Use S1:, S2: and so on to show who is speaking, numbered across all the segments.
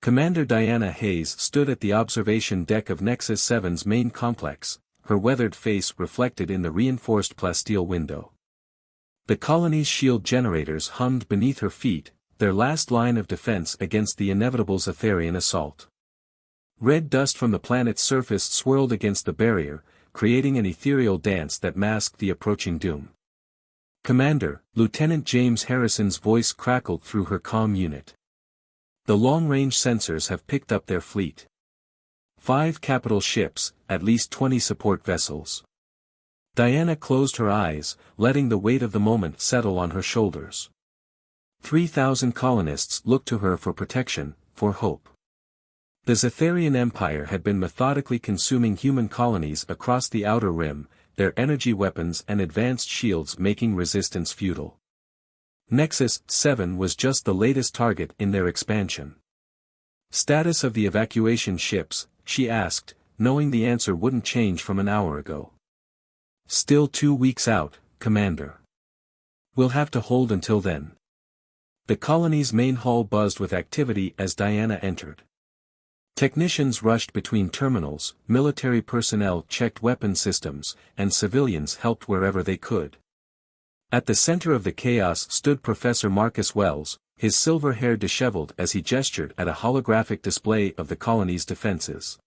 S1: Commander Diana Hayes stood at the observation deck of Nexus 7's main complex, her weathered face reflected in the reinforced plasteel window. The colony's shield generators hummed beneath her feet, their last line of defense against the inevitable Zetharian assault. Red dust from the planet's surface swirled against the barrier, creating an ethereal dance that masked the approaching doom. "Commander," Lieutenant James Harrison's voice crackled through her comm unit. "The long-range sensors have picked up their fleet. 5 capital ships, at least 20 support vessels." Diana closed her eyes, letting the weight of the moment settle on her shoulders. 3,000 colonists looked to her for protection, for hope. The Zetharian Empire had been methodically consuming human colonies across the Outer Rim, their energy weapons and advanced shields making resistance futile. Nexus 7 was just the latest target in their expansion. "Status of the evacuation ships?" she asked, knowing the answer wouldn't change from an hour ago. "Still 2 weeks out, Commander. We'll have to hold until then." The colony's main hall buzzed with activity as Diana entered. Technicians rushed between terminals, military personnel checked weapon systems, and civilians helped wherever they could. At the center of the chaos stood Professor Marcus Wells, his silver hair disheveled as he gestured at a holographic display of the colony's defenses.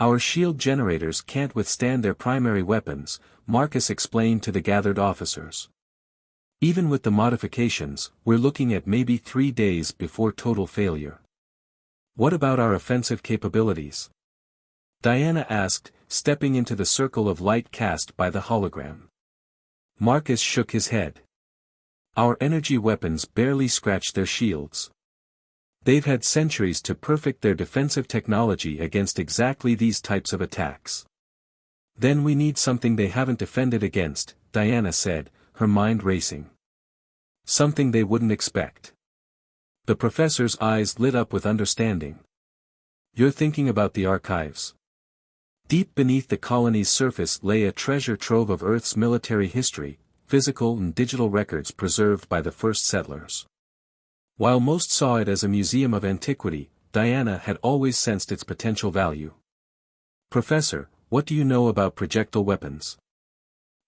S1: "Our shield generators can't withstand their primary weapons," Marcus explained to the gathered officers. "Even with the modifications, we're looking at maybe 3 days before total failure." "What about our offensive capabilities?" Diana asked, stepping into the circle of light cast by the hologram. Marcus shook his head. "Our energy weapons barely scratch their shields. They've had centuries to perfect their defensive technology against exactly these types of attacks." "Then we need something they haven't defended against," Diana said, her mind racing. "Something they wouldn't expect." The professor's eyes lit up with understanding. "You're thinking about the archives." Deep beneath the colony's surface lay a treasure trove of Earth's military history, physical and digital records preserved by the first settlers. While most saw it as a museum of antiquity, Diana had always sensed its potential value. "Professor, what do you know about projectile weapons?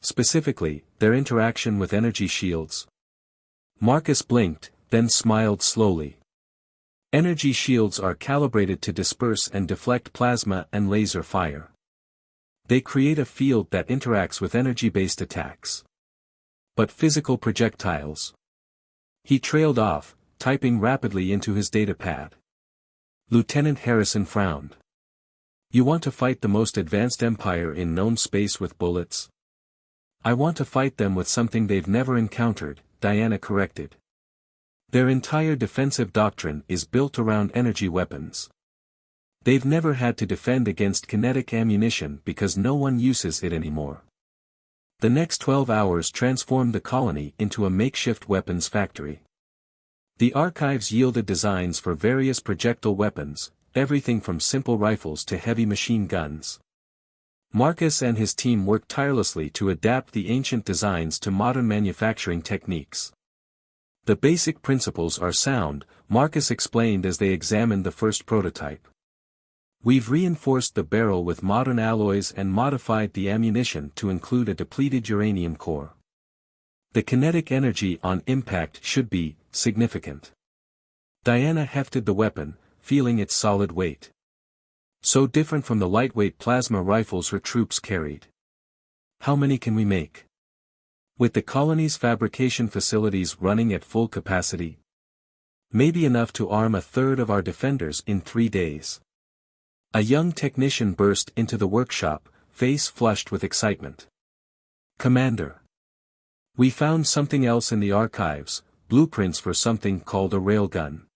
S1: Specifically, their interaction with energy shields?" Marcus blinked, then smiled slowly. "Energy shields are calibrated to disperse and deflect plasma and laser fire. They create a field that interacts with energy-based attacks. But physical projectiles?" He trailed off, typing rapidly into his datapad. Lieutenant Harrison frowned. "You want to fight the most advanced empire in known space with bullets?" "I want to fight them with something they've never encountered," Diana corrected. "Their entire defensive doctrine is built around energy weapons. They've never had to defend against kinetic ammunition because no one uses it anymore." The next 12 hours transformed the colony into a makeshift weapons factory. The archives yielded designs for various projectile weapons, everything from simple rifles to heavy machine guns. Marcus and his team worked tirelessly to adapt the ancient designs to modern manufacturing techniques. "The basic principles are sound," Marcus explained as they examined the first prototype. "We've reinforced the barrel with modern alloys and modified the ammunition to include a depleted uranium core. The kinetic energy on impact should be significant." Diana hefted the weapon, feeling its solid weight. So different from the lightweight plasma rifles her troops carried. "How many can we make?" "With the colony's fabrication facilities running at full capacity? Maybe enough to arm a third of our defenders in 3 days." A young technician burst into the workshop, face flushed with excitement. "Commander! We found something else in the archives, blueprints for something called a railgun.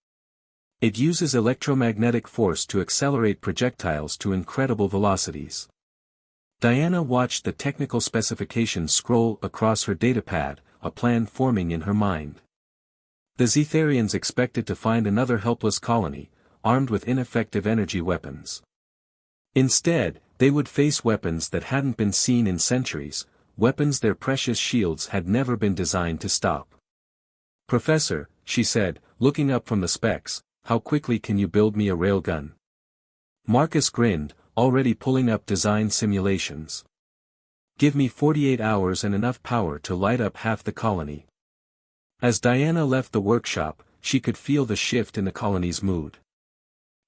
S1: It uses electromagnetic force to accelerate projectiles to incredible velocities." Diana watched the technical specifications scroll across her datapad, a plan forming in her mind. The Zetharians expected to find another helpless colony, armed with ineffective energy weapons. Instead, they would face weapons that hadn't been seen in centuries, weapons their precious shields had never been designed to stop. "Professor," she said, looking up from the specs, how quickly can you build me a railgun? Marcus grinned, already pulling up design simulations. Give me 48 hours and enough power to light up half the colony. As Diana left the workshop, she could feel the shift in the colony's mood.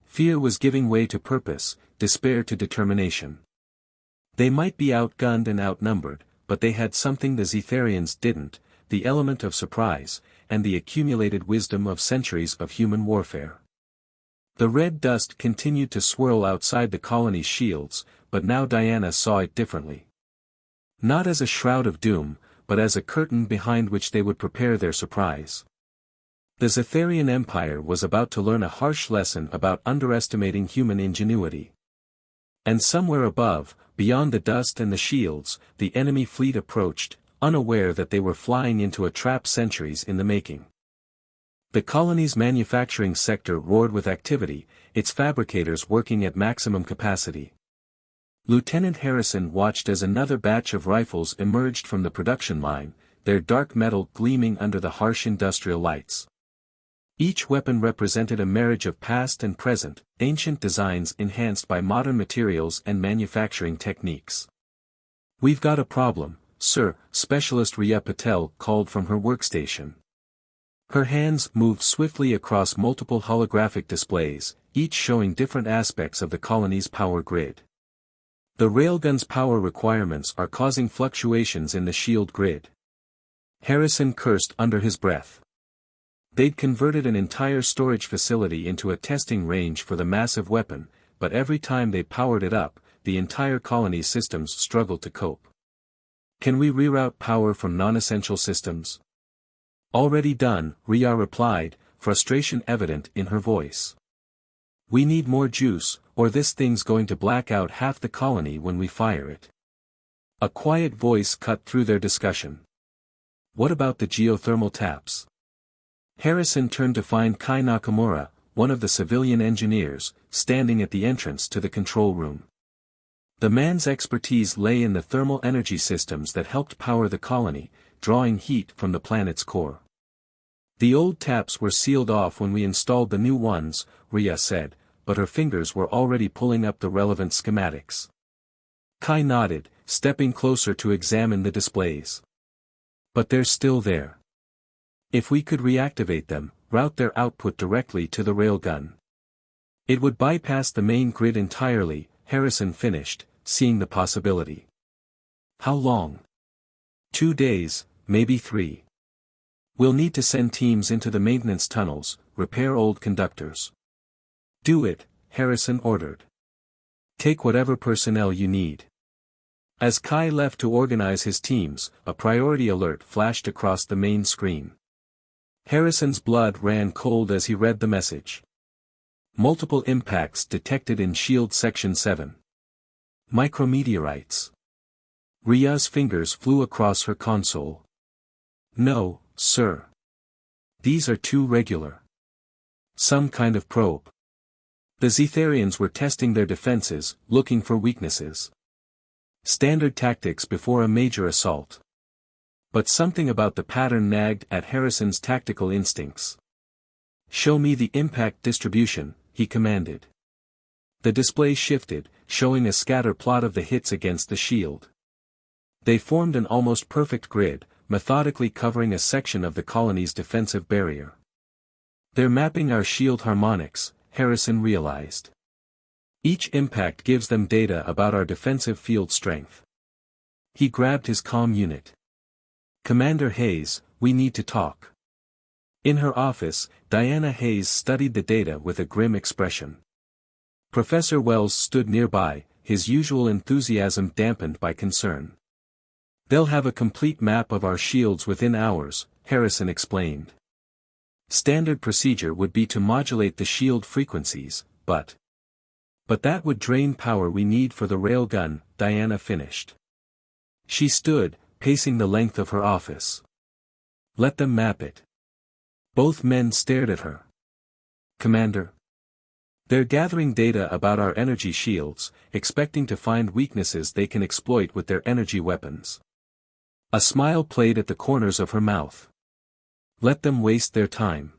S1: Fear was giving way to purpose, despair to determination. They might be outgunned and outnumbered, but they had something the Zetharians didn't, the element of surprise, and the accumulated wisdom of centuries of human warfare. The red dust continued to swirl outside the colony's shields, but now Diana saw it differently. Not as a shroud of doom, but as a curtain behind which they would prepare their surprise. The Zetharian Empire was about to learn a harsh lesson about underestimating human ingenuity. And somewhere above, beyond the dust and the shields, the enemy fleet approached, unaware that they were flying into a trap centuries in the making. The colony's manufacturing sector roared with activity, its fabricators working at maximum capacity. Lieutenant Harrison watched as another batch of rifles emerged from the production line, their dark metal gleaming under the harsh industrial lights. Each weapon represented a marriage of past and present, ancient designs enhanced by modern materials and manufacturing techniques. "We've got a problem, sir," Specialist Rhea Patel called from her workstation. Her hands moved swiftly across multiple holographic displays, each showing different aspects of the colony's power grid. The railgun's power requirements are causing fluctuations in the shield grid. Harrison cursed under his breath. They'd converted an entire storage facility into a testing range for the massive weapon, but every time they powered it up, the entire colony's systems struggled to cope. "Can we reroute power from non-essential systems?" "Already done," Rhea replied, frustration evident in her voice. "We need more juice, or this thing's going to black out half the colony when we fire it." A quiet voice cut through their discussion. "What about the geothermal taps?" Harrison turned to find Kai Nakamura, one of the civilian engineers, standing at the entrance to the control room. The man's expertise lay in the thermal energy systems that helped power the colony, drawing heat from the planet's core. "The old taps were sealed off when we installed the new ones," Rhea said, but her fingers were already pulling up the relevant schematics. Kai nodded, stepping closer to examine the displays. "But they're still there. If we could reactivate them, route their output directly to the railgun. It would bypass the main grid entirely," Harrison finished, seeing the possibility. "How long?" 2 days, maybe 3. We'll need to send teams into the maintenance tunnels, repair old conductors." "Do it," Harrison ordered. "Take whatever personnel you need." As Kai left to organize his teams, a priority alert flashed across the main screen. Harrison's blood ran cold as he read the message. "Multiple impacts detected in Shield Section 7. Micrometeorites." Rhea's fingers flew across her console. "No, sir. These are too regular. Some kind of probe." The Zetharians were testing their defenses, looking for weaknesses. Standard tactics before a major assault. But something about the pattern nagged at Harrison's tactical instincts. "Show me the impact distribution," he commanded. The display shifted, showing a scatter plot of the hits against the shield. They formed an almost perfect grid, methodically covering a section of the colony's defensive barrier. "They're mapping our shield harmonics," Harrison realized. "Each impact gives them data about our defensive field strength." He grabbed his comm unit. "Commander Hayes, we need to talk." In her office, Diana Hayes studied the data with a grim expression. Professor Wells stood nearby, his usual enthusiasm dampened by concern. "They'll have a complete map of our shields within hours," Harrison explained. "Standard procedure would be to modulate the shield frequencies, but that would drain power we need for the railgun," Diana finished. She stood, pacing the length of her office. "Let them map it." Both men stared at her. "Commander?" "They're gathering data about our energy shields, expecting to find weaknesses they can exploit with their energy weapons." A smile played at the corners of her mouth. "Let them waste their time.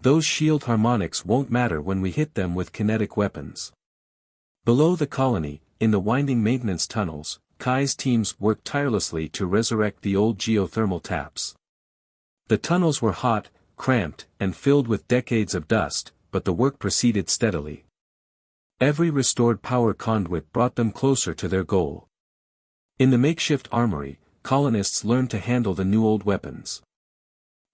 S1: Those shield harmonics won't matter when we hit them with kinetic weapons. Below the colony, in the winding maintenance tunnels, Kai's teams worked tirelessly to resurrect the old geothermal taps. The tunnels were hot, cramped, and filled with decades of dust, but the work proceeded steadily. Every restored power conduit brought them closer to their goal. In the makeshift armory, colonists learned to handle the new old weapons.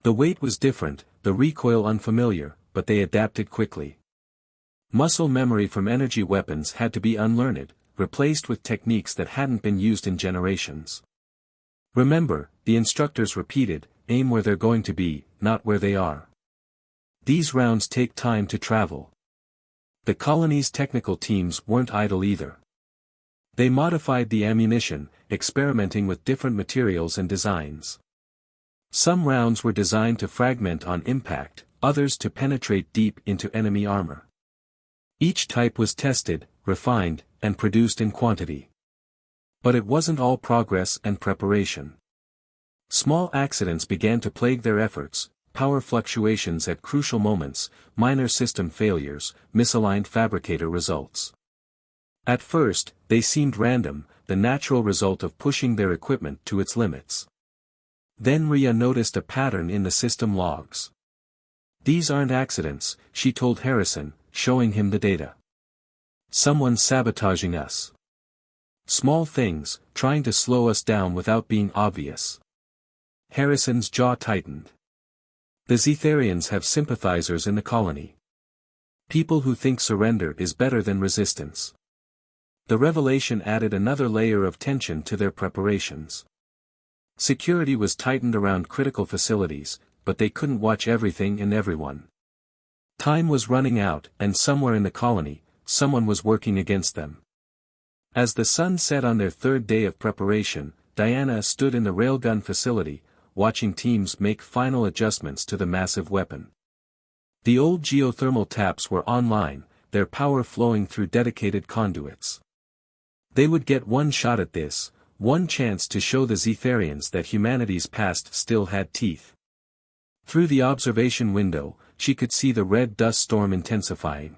S1: The weight was different, the recoil unfamiliar, but they adapted quickly. Muscle memory from energy weapons had to be unlearned, replaced with techniques that hadn't been used in generations. Remember, the instructors repeated, aim where they're going to be, not where they are. These rounds take time to travel. The colony's technical teams weren't idle either. They modified the ammunition, experimenting with different materials and designs. Some rounds were designed to fragment on impact, others to penetrate deep into enemy armor. Each type was tested, refined, and produced in quantity. But it wasn't all progress and preparation. Small accidents began to plague their efforts, power fluctuations at crucial moments, minor system failures, misaligned fabricator results. At first, they seemed random, the natural result of pushing their equipment to its limits. Then Rhea noticed a pattern in the system logs. These aren't accidents, she told Harrison, showing him the data. Someone's sabotaging us. Small things, trying to slow us down without being obvious. Harrison's jaw tightened. The Zetharians have sympathizers in the colony. People who think surrender is better than resistance. The revelation added another layer of tension to their preparations. Security was tightened around critical facilities, but they couldn't watch everything and everyone. Time was running out, and somewhere in the colony, someone was working against them. As the sun set on their third day of preparation, Diana stood in the railgun facility, watching teams make final adjustments to the massive weapon. The old geothermal taps were online, their power flowing through dedicated conduits. They would get one shot at this, one chance to show the Zetharians that humanity's past still had teeth. Through the observation window, she could see the red dust storm intensifying.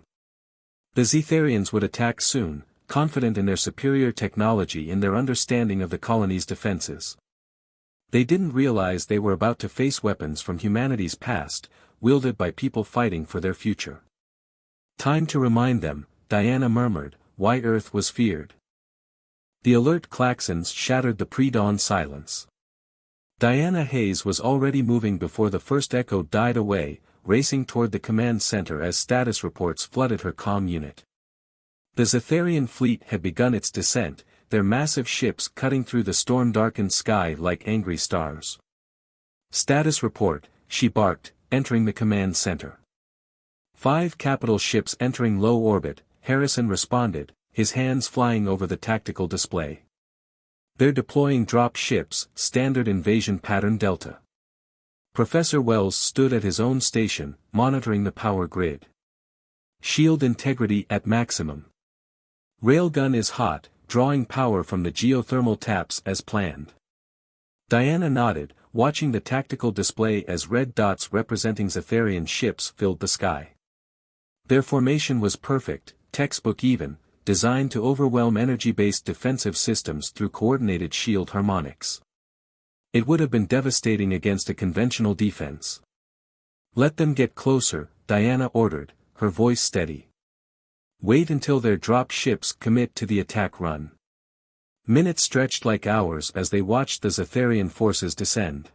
S1: The Zetharians would attack soon, confident in their superior technology and their understanding of the colony's defenses. They didn't realize they were about to face weapons from humanity's past, wielded by people fighting for their future. Time to remind them, Diana murmured, why Earth was feared. The alert klaxons shattered the pre-dawn silence. Diana Hayes was already moving before the first echo died away, racing toward the command center as status reports flooded her comm unit. The Zetharian fleet had begun its descent, their massive ships cutting through the storm-darkened sky like angry stars. Status report, she barked, entering the command center. 5 capital ships entering low orbit, Harrison responded, his hands flying over the tactical display. They're deploying drop ships, standard invasion pattern Delta. Professor Wells stood at his own station, monitoring the power grid. Shield integrity at maximum. Railgun is hot, drawing power from the geothermal taps as planned. Diana nodded, watching the tactical display as red dots representing Zetharian ships filled the sky. Their formation was perfect, textbook even, designed to overwhelm energy-based defensive systems through coordinated shield harmonics. It would have been devastating against a conventional defense. Let them get closer, Diana ordered, her voice steady. Wait until their drop ships commit to the attack run. Minutes stretched like hours as they watched the Zetharian forces descend.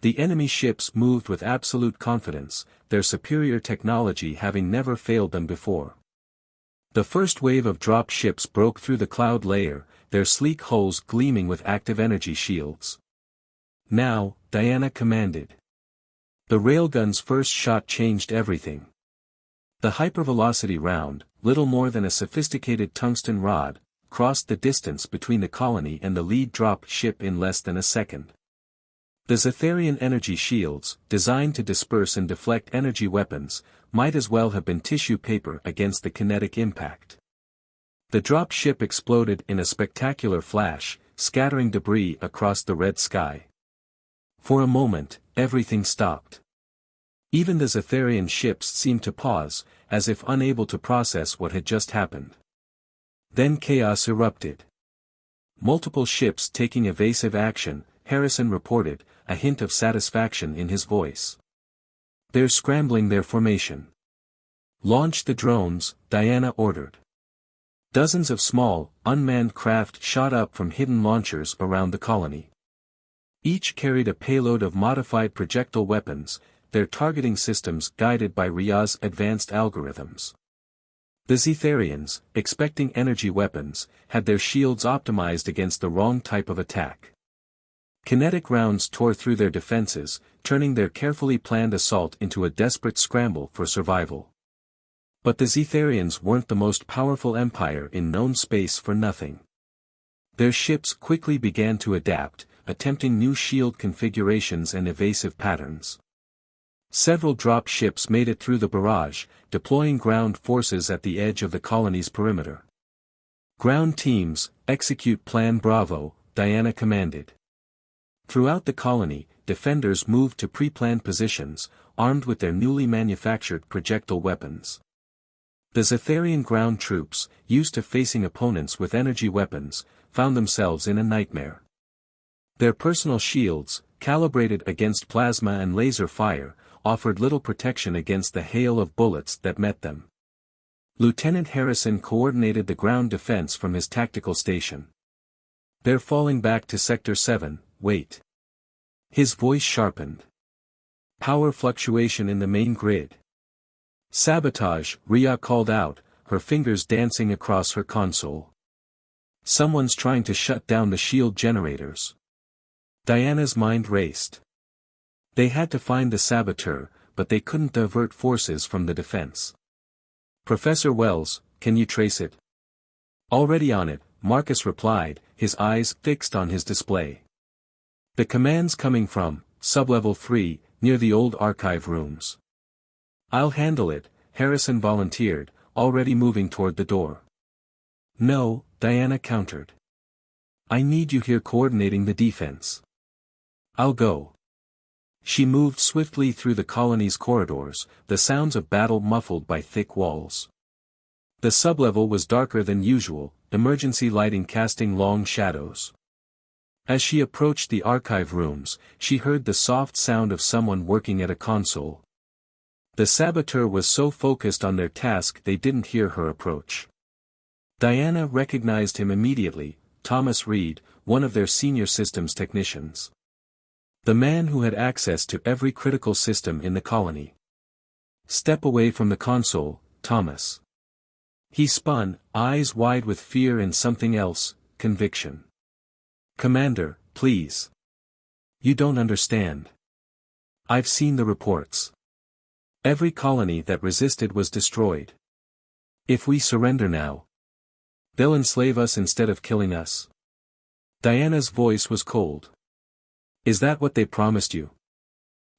S1: The enemy ships moved with absolute confidence, their superior technology having never failed them before. The first wave of drop ships broke through the cloud layer, their sleek hulls gleaming with active energy shields. Now, Diana commanded. The railgun's first shot changed everything. The hypervelocity round, little more than a sophisticated tungsten rod, crossed the distance between the colony and the lead drop ship in less than a second. The Zetharian energy shields, designed to disperse and deflect energy weapons, might as well have been tissue paper against the kinetic impact. The drop ship exploded in a spectacular flash, scattering debris across the red sky. For a moment, everything stopped. Even the Zetharian ships seemed to pause, as if unable to process what had just happened. Then chaos erupted. Multiple ships taking evasive action, Harrison reported, a hint of satisfaction in his voice. They're scrambling their formation. Launch the drones, Diana ordered. Dozens of small, unmanned craft shot up from hidden launchers around the colony. Each carried a payload of modified projectile weapons, their targeting systems guided by Ria's advanced algorithms. The Zetharians, expecting energy weapons, had their shields optimized against the wrong type of attack. Kinetic rounds tore through their defenses, turning their carefully planned assault into a desperate scramble for survival. But the Zetharians weren't the most powerful empire in known space for nothing. Their ships quickly began to adapt, attempting new shield configurations and evasive patterns. Several drop ships made it through the barrage, deploying ground forces at the edge of the colony's perimeter. Ground teams, execute Plan Bravo, Diana commanded. Throughout the colony, defenders moved to pre-planned positions, armed with their newly manufactured projectile weapons. The Zetharian ground troops, used to facing opponents with energy weapons, found themselves in a nightmare. Their personal shields, calibrated against plasma and laser fire, offered little protection against the hail of bullets that met them. Lieutenant Harrison coordinated the ground defense from his tactical station. They're falling back to Sector 7, wait. His voice sharpened. Power fluctuation in the main grid. Sabotage, Ria called out, her fingers dancing across her console. Someone's trying to shut down the shield generators. Diana's mind raced. They had to find the saboteur, but they couldn't divert forces from the defense. Professor Wells, can you trace it? Already on it, Marcus replied, his eyes fixed on his display. The command's coming from, sublevel 3, near the old archive rooms. I'll handle it, Harrison volunteered, already moving toward the door. No, Diana countered. I need you here coordinating the defense. I'll go. She moved swiftly through the colony's corridors, the sounds of battle muffled by thick walls. The sublevel was darker than usual, emergency lighting casting long shadows. As she approached the archive rooms, she heard the soft sound of someone working at a console. The saboteur was so focused on their task they didn't hear her approach. Diana recognized him immediately, Thomas Reed, one of their senior systems technicians. The man who had access to every critical system in the colony. Step away from the console, Thomas. He spun, eyes wide with fear and something else, conviction. Commander, please. You don't understand. I've seen the reports. Every colony that resisted was destroyed. If we surrender now, they'll enslave us instead of killing us. Diana's voice was cold. Is that what they promised you?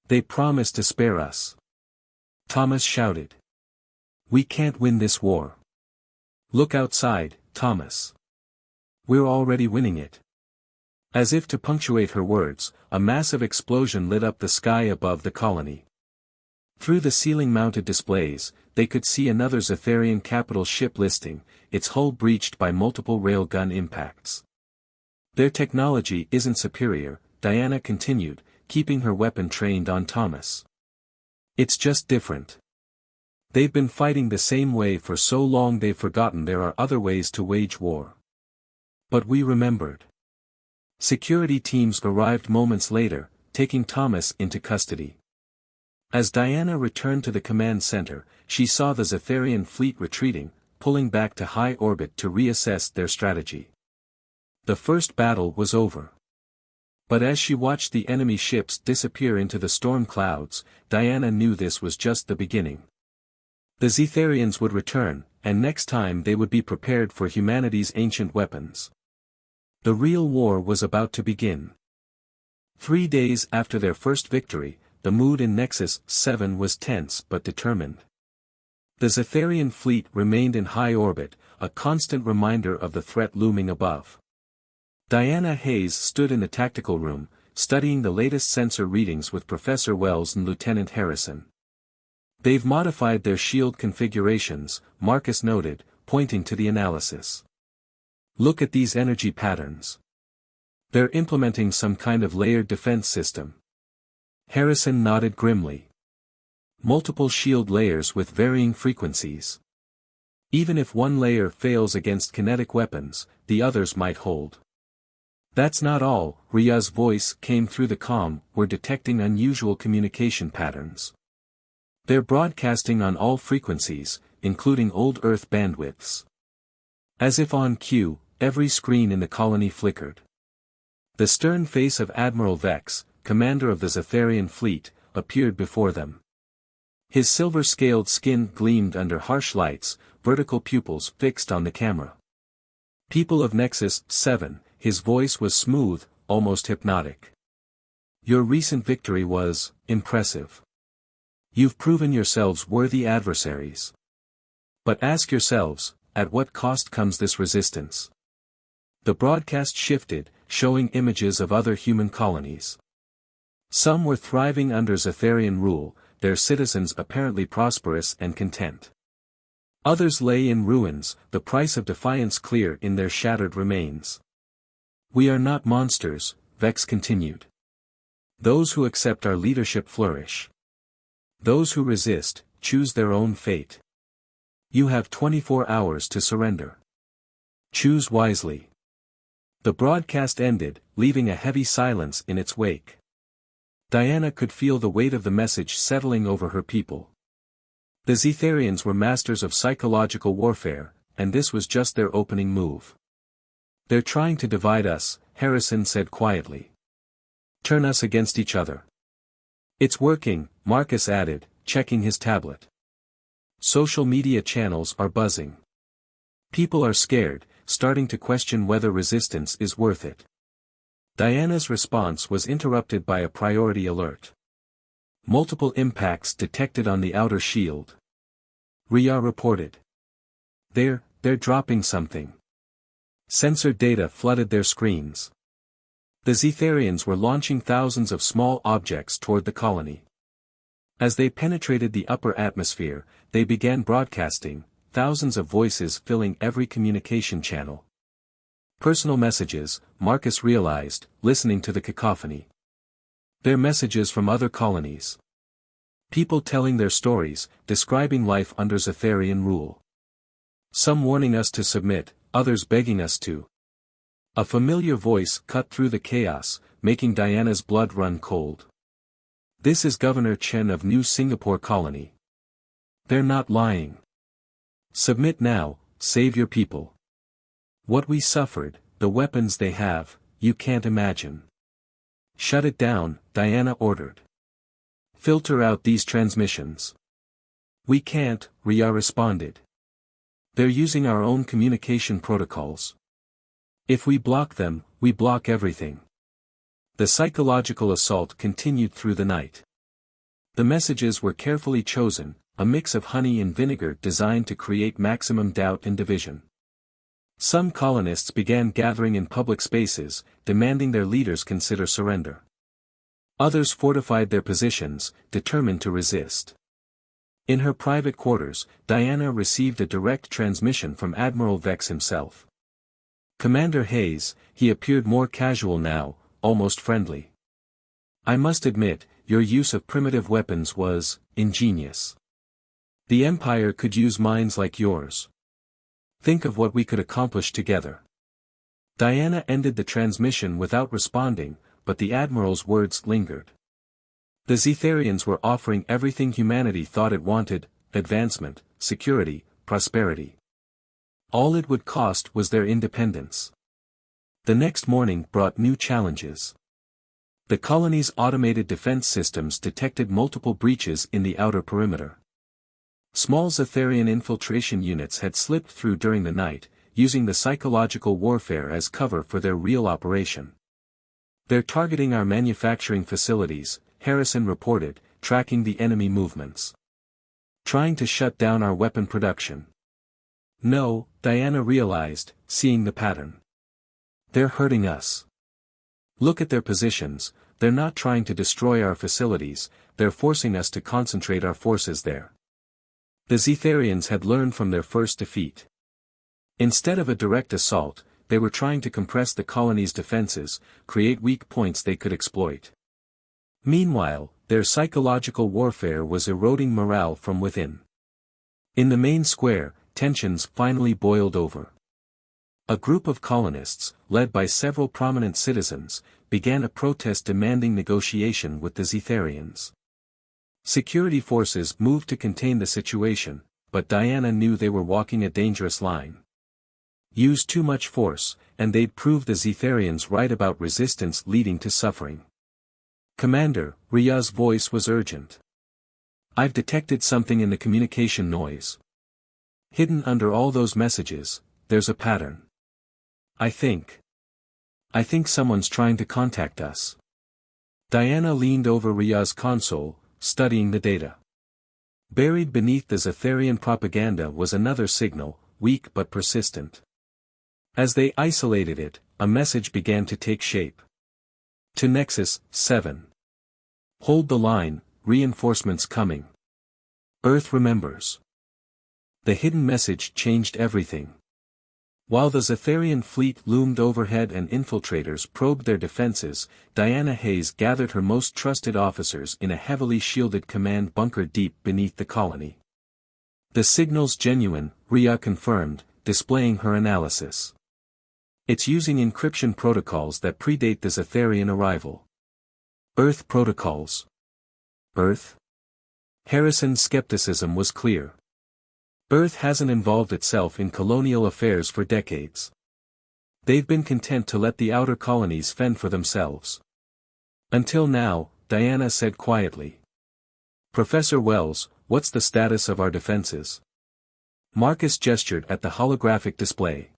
S1: They promised to spare us. Thomas shouted. We can't win this war. Look outside, Thomas. We're already winning it. As if to punctuate her words, a massive explosion lit up the sky above the colony. Through the ceiling-mounted displays, they could see another Zetharian capital ship listing, its hull breached by multiple railgun impacts. Their technology isn't superior, Diana continued, keeping her weapon trained on Thomas. It's just different. They've been fighting the same way for so long they've forgotten there are other ways to wage war. But we remembered. Security teams arrived moments later, taking Thomas into custody. As Diana returned to the command center, she saw the Zetharian fleet retreating, pulling back to high orbit to reassess their strategy. The first battle was over. But as she watched the enemy ships disappear into the storm clouds, Diana knew this was just the beginning. The Zetharians would return, and next time they would be prepared for humanity's ancient weapons. The real war was about to begin. 3 days after their first victory, the mood in Nexus 7 was tense but determined. The Zetharian fleet remained in high orbit, a constant reminder of the threat looming above. Diana Hayes stood in the tactical room, studying the latest sensor readings with Professor Wells and Lieutenant Harrison. They've modified their shield configurations, Marcus noted, pointing to the analysis. Look at these energy patterns. They're implementing some kind of layered defense system. Harrison nodded grimly. Multiple shield layers with varying frequencies. Even if one layer fails against kinetic weapons, the others might hold. That's not all, Ria's voice came through the comm, we're detecting unusual communication patterns. They're broadcasting on all frequencies, including old Earth bandwidths. As if on cue, every screen in the colony flickered. The stern face of Admiral Vex, commander of the Zetharian fleet, appeared before them. His silver-scaled skin gleamed under harsh lights, vertical pupils fixed on the camera. People of Nexus 7, his voice was smooth, almost hypnotic. Your recent victory was impressive. You've proven yourselves worthy adversaries. But ask yourselves, at what cost comes this resistance? The broadcast shifted, showing images of other human colonies. Some were thriving under Zetharian rule, their citizens apparently prosperous and content. Others lay in ruins, the price of defiance clear in their shattered remains. We are not monsters, Vex continued. Those who accept our leadership flourish. Those who resist, choose their own fate. You have 24 hours to surrender. Choose wisely. The broadcast ended, leaving a heavy silence in its wake. Diana could feel the weight of the message settling over her people. The Zetharians were masters of psychological warfare, and this was just their opening move. They're trying to divide us, Harrison said quietly. Turn us against each other. It's working, Marcus added, checking his tablet. Social media channels are buzzing. People are scared, starting to question whether resistance is worth it. Diana's response was interrupted by a priority alert. Multiple impacts detected on the outer shield. Ria reported. They're dropping something. Sensor data flooded their screens. The Zetharians were launching thousands of small objects toward the colony. As they penetrated the upper atmosphere, they began broadcasting, thousands of voices filling every communication channel. Personal messages, Marcus realized, listening to the cacophony. They're messages from other colonies. People telling their stories, describing life under Zetharian rule. Some warning us to submit, others begging us to. A familiar voice cut through the chaos, making Diana's blood run cold. This is Governor Chen of New Singapore Colony. They're not lying. Submit now, save your people. What we suffered, the weapons they have, you can't imagine. Shut it down, Diana ordered. Filter out these transmissions. We can't, Ria responded. They're using our own communication protocols. If we block them, we block everything. The psychological assault continued through the night. The messages were carefully chosen, a mix of honey and vinegar designed to create maximum doubt and division. Some colonists began gathering in public spaces, demanding their leaders consider surrender. Others fortified their positions, determined to resist. In her private quarters, Diana received a direct transmission from Admiral Vex himself. Commander Hayes, he appeared more casual now, almost friendly. I must admit, your use of primitive weapons was ingenious. The Empire could use minds like yours. Think of what we could accomplish together. Diana ended the transmission without responding, but the Admiral's words lingered. The Zetharians were offering everything humanity thought it wanted: advancement, security, prosperity. All it would cost was their independence. The next morning brought new challenges. The colony's automated defense systems detected multiple breaches in the outer perimeter. Small Zetharian infiltration units had slipped through during the night, using the psychological warfare as cover for their real operation. They're targeting our manufacturing facilities, Harrison reported, tracking the enemy movements. Trying to shut down our weapon production. No, Diana realized, seeing the pattern. They're hurting us. Look at their positions, they're not trying to destroy our facilities, they're forcing us to concentrate our forces there. The Zetharians had learned from their first defeat. Instead of a direct assault, they were trying to compress the colony's defenses, create weak points they could exploit. Meanwhile, their psychological warfare was eroding morale from within. In the main square, tensions finally boiled over. A group of colonists, led by several prominent citizens, began a protest demanding negotiation with the Zetharians. Security forces moved to contain the situation, but Diana knew they were walking a dangerous line. Use too much force, and they'd prove the Zetharians right about resistance leading to suffering. "Commander," Ria's voice was urgent. "I've detected something in the communication noise. Hidden under all those messages, there's a pattern. I think someone's trying to contact us." Diana leaned over Ria's console, studying the data. Buried beneath the Zetharian propaganda was another signal, weak but persistent. As they isolated it, a message began to take shape. To Nexus 7. "Hold the line, reinforcements coming. Earth remembers." The hidden message changed everything. While the Zetharian fleet loomed overhead and infiltrators probed their defenses, Diana Hayes gathered her most trusted officers in a heavily shielded command bunker deep beneath the colony. "The signal's genuine," Ria confirmed, displaying her analysis. "It's using encryption protocols that predate the Zetharian arrival." "Earth protocols." "Earth?" Harrison's skepticism was clear. "Earth hasn't involved itself in colonial affairs for decades. They've been content to let the outer colonies fend for themselves." "Until now," Diana said quietly. "Professor Wells, what's the status of our defenses?" Marcus gestured at the holographic display.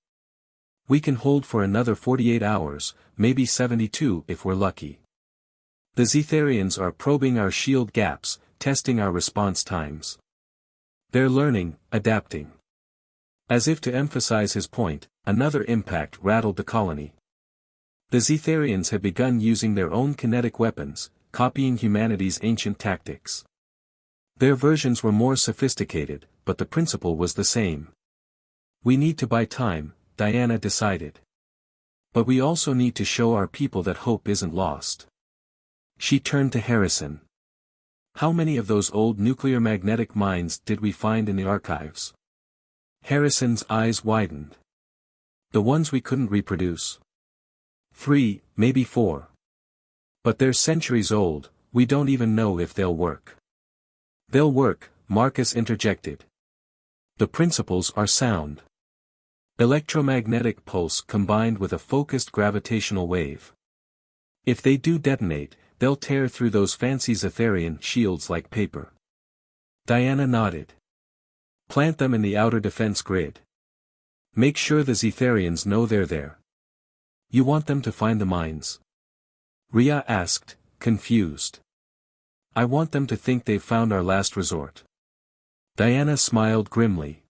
S1: "We can hold for another 48 hours, maybe 72 if we're lucky. The Zetharians are probing our shield gaps, testing our response times. They're learning, adapting." As if to emphasize his point, another impact rattled the colony. The Zetharians had begun using their own kinetic weapons, copying humanity's ancient tactics. Their versions were more sophisticated, but the principle was the same. "We need to buy time," Diana decided. "But we also need to show our people that hope isn't lost." She turned to Harrison. "How many of those old nuclear magnetic mines did we find in the archives?" Harrison's eyes widened. "The ones we couldn't reproduce. 3, maybe 4. But they're centuries old, we don't even know if they'll work." "They'll work," Marcus interjected. "The principles are sound. Electromagnetic pulse combined with a focused gravitational wave. If they do detonate, they'll tear through those fancy Zetharian shields like paper." Diana nodded. "Plant them in the outer defense grid. Make sure the Zetharians know they're there." "You want them to find the mines?" Ria asked, confused. "I want them to think they've found our last resort." Diana smiled grimly.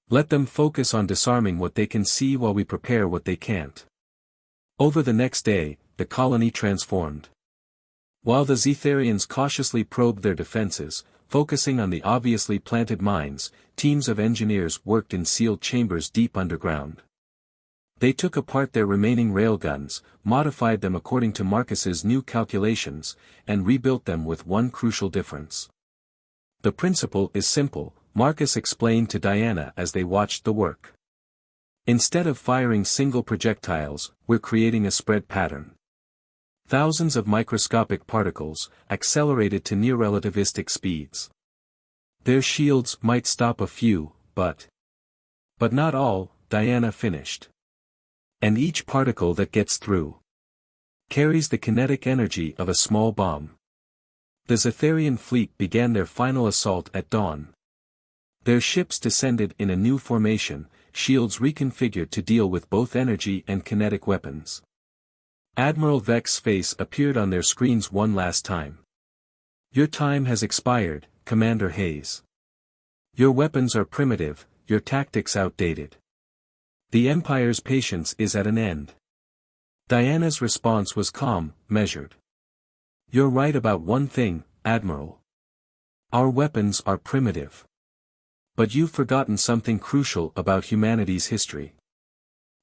S1: "Let them focus on disarming what they can see while we prepare what they can't." Over the next day, the colony transformed. While the Zetharians cautiously probed their defenses, focusing on the obviously planted mines, teams of engineers worked in sealed chambers deep underground. They took apart their remaining railguns, modified them according to Marcus's new calculations, and rebuilt them with one crucial difference. "The principle is simple," Marcus explained to Diana as they watched the work. "Instead of firing single projectiles, we're creating a spread pattern. Thousands of microscopic particles, accelerated to near-relativistic speeds. Their shields might stop a few, but not all," Diana finished. "And each particle that gets through carries the kinetic energy of a small bomb." The Zetharian fleet began their final assault at dawn. Their ships descended in a new formation, shields reconfigured to deal with both energy and kinetic weapons. Admiral Vex's face appeared on their screens one last time. "Your time has expired, Commander Hayes. Your weapons are primitive, your tactics outdated. The Empire's patience is at an end." Diana's response was calm, measured. You're right about one thing, Admiral. Our weapons are primitive. But you've forgotten something crucial about humanity's history.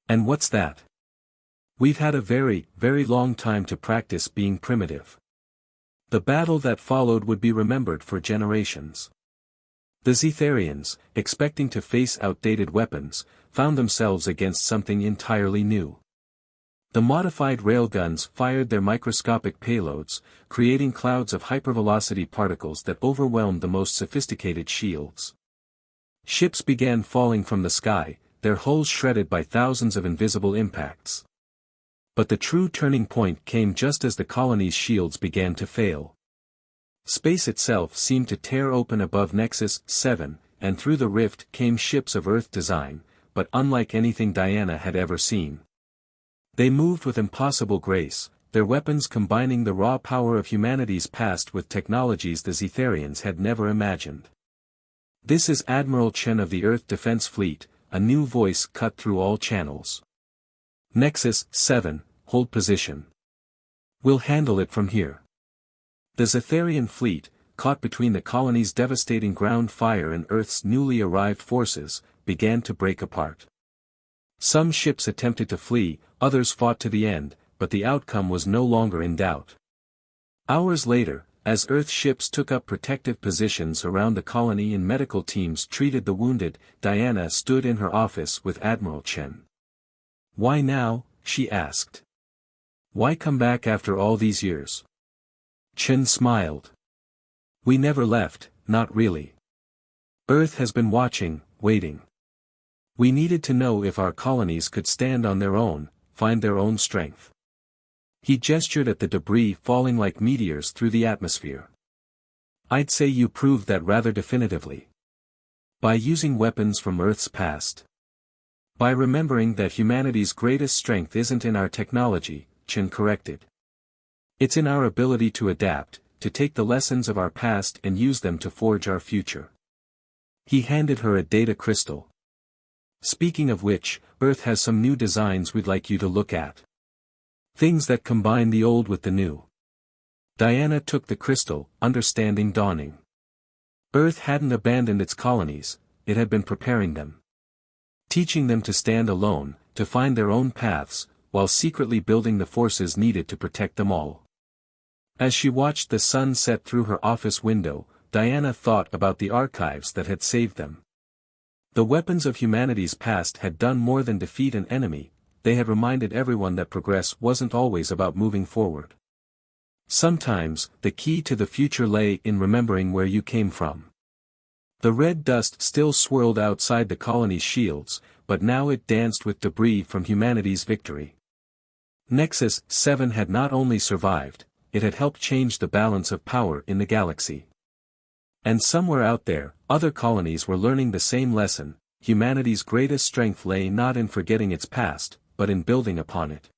S1: And what's that? We've had a very, very long time to practice being primitive. The battle that followed would be remembered for generations. The Zetharians, expecting to face outdated weapons, found themselves against something entirely new. The modified railguns fired their microscopic payloads, creating clouds of hypervelocity particles that overwhelmed the most sophisticated shields. Ships began falling from the sky, their hulls shredded by thousands of invisible impacts. But the true turning point came just as the colony's shields began to fail. Space itself seemed to tear open above Nexus 7, and through the rift came ships of Earth design, but unlike anything Diana had ever seen. They moved with impossible grace, their weapons combining the raw power of humanity's past with technologies the Zetharians had never imagined. "This is Admiral Chen of the Earth Defense Fleet," a new voice cut through all channels. "Nexus 7, hold position. We'll handle it from here." The Zetharian fleet, caught between the colony's devastating ground fire and Earth's newly arrived forces, began to break apart. Some ships attempted to flee, others fought to the end, but the outcome was no longer in doubt. Hours later, as Earth ships took up protective positions around the colony and medical teams treated the wounded, Diana stood in her office with Admiral Chen. "Why now?" she asked. "Why come back after all these years?" Chen smiled. "We never left, not really. Earth has been watching, waiting. We needed to know if our colonies could stand on their own, find their own strength." He gestured at the debris falling like meteors through the atmosphere. "I'd say you proved that rather definitively. By using weapons from Earth's past. By remembering that humanity's greatest strength isn't in our technology," Chen corrected. "It's in our ability to adapt, to take the lessons of our past and use them to forge our future." He handed her a data crystal. "Speaking of which, Earth has some new designs we'd like you to look at. Things that combine the old with the new." Diana took the crystal, understanding dawning. Earth hadn't abandoned its colonies, it had been preparing them. Teaching them to stand alone, to find their own paths, while secretly building the forces needed to protect them all. As she watched the sun set through her office window, Diana thought about the archives that had saved them. The weapons of humanity's past had done more than defeat an enemy, they had reminded everyone that progress wasn't always about moving forward. Sometimes, the key to the future lay in remembering where you came from. The red dust still swirled outside the colony's shields, but now it danced with debris from humanity's victory. Nexus 7 had not only survived, it had helped change the balance of power in the galaxy. And somewhere out there, other colonies were learning the same lesson: humanity's greatest strength lay not in forgetting its past, but in building upon it.